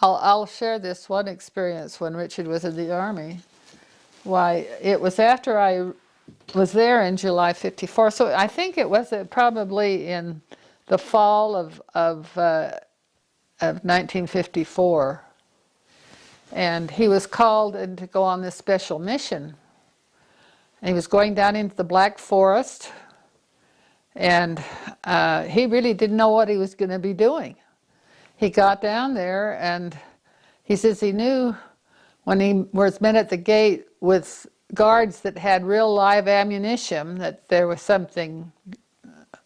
I'll share this one experience when Richard was in the Army. Why, it was after I was there in July '54, so I think it was probably in the fall of 1954. And he was called in to go on this special mission. And he was going down into the Black Forest, and he really didn't know what he was going to be doing. He got down there, and he says he knew when he was met at the gate with guards that had real live ammunition that there was something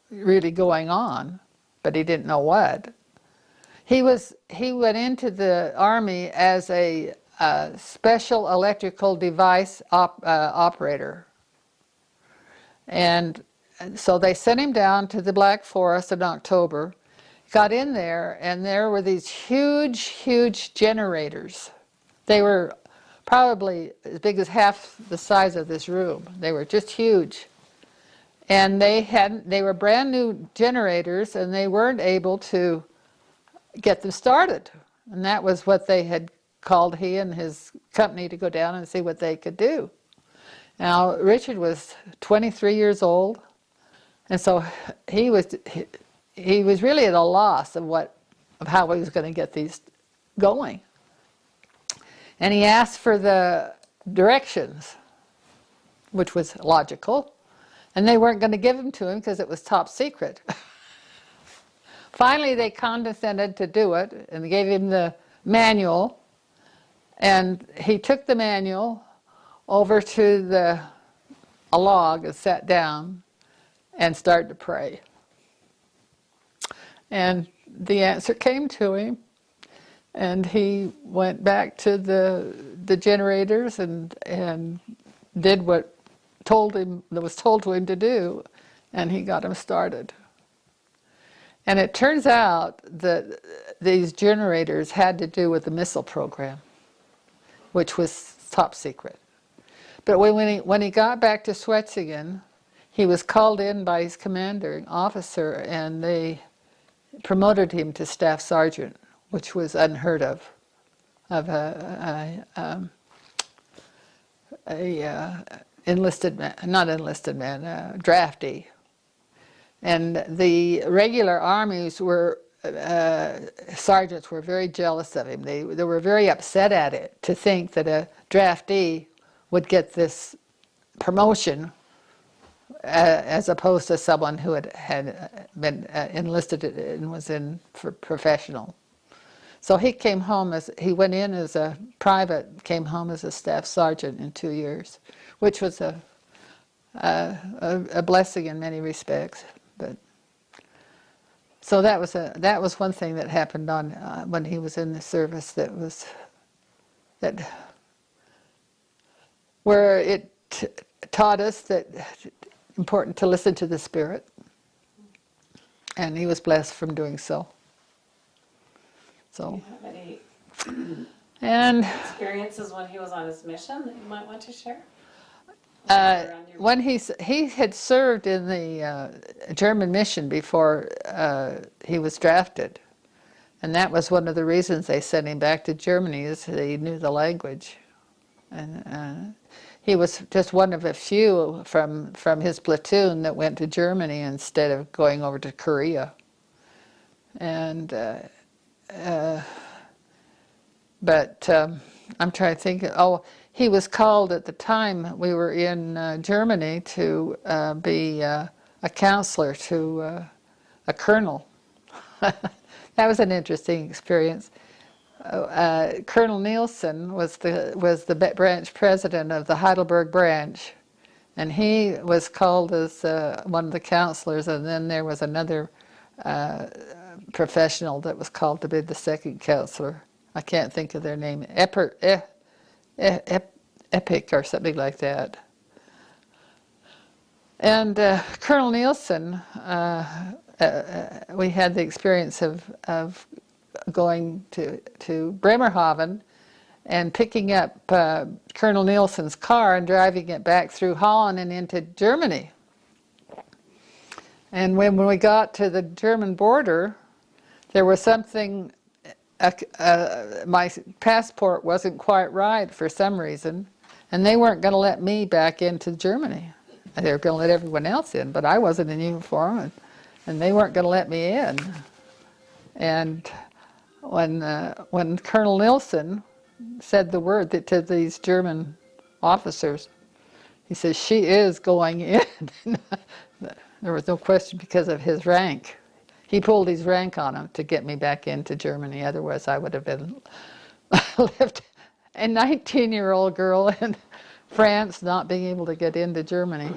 really going on, but he didn't know what. He went into the Army as a special electrical device operator. And so they sent him down to the Black Forest in October, got in there, and there were these huge, huge generators. They were probably as big as half the size of this room. They were just huge. And they were brand new generators, and they weren't able to get them started. And that was what they had called he and his company to go down and see what they could do. Now, Richard was 23 years old, and so he was really at a loss of how he was going to get these going. And he asked for the directions, which was logical, and they weren't going to give them to him because it was top secret. Finally, they condescended to do it, and they gave him the manual, and he took the manual over to a log and sat down and started to pray. And the answer came to him, and he went back to the generators and did what was told to him to do, and he got them started. And it turns out that these generators had to do with the missile program, which was top secret. But when he got back to Schwetzingen, he was called in by his commanding officer, and they promoted him to staff sergeant, which was unheard of enlisted man, not enlisted man, draftee. And the regular armies sergeants were very jealous of him. They were very upset at it, to think that a draftee would get this promotion as opposed to someone who had been enlisted and was in for professional. So he went in as a private, came home as a staff sergeant in 2 years, which was a blessing in many respects. But so that was one thing that happened when he was in the service where it taught us that it's important to listen to the Spirit, and he was blessed from doing so. So. Do you have any And experiences when he was on his mission that you might want to share? when he had served in the German mission before he was drafted, and that was one of the reasons they sent him back to Germany, is he knew the language, and he was just one of a few from his platoon that went to Germany instead of going over to Korea. And but I'm trying to think. Oh, he was called at the time we were in Germany to be a counselor to a colonel. That was an interesting experience. Colonel Nielsen was the branch president of the Heidelberg branch, and he was called as one of the counselors, and then there was another professional that was called to be the second counselor. I can't think of their name. Epic or something like that. And Colonel Nielsen, we had the experience of going to Bremerhaven and picking up Colonel Nielsen's car and driving it back through Holland and into Germany. And when we got to the German border, there was something my passport wasn't quite right for some reason, and they weren't going to let me back into Germany. They were going to let everyone else in, but I wasn't in uniform, and they weren't going to let me in. And when Colonel Nilsson said the word to these German officers, he says, "She is going in." There was no question because of his rank. He pulled his rank on him to get me back into Germany. Otherwise, I would have been left a 19-year-old girl in France not being able to get into Germany.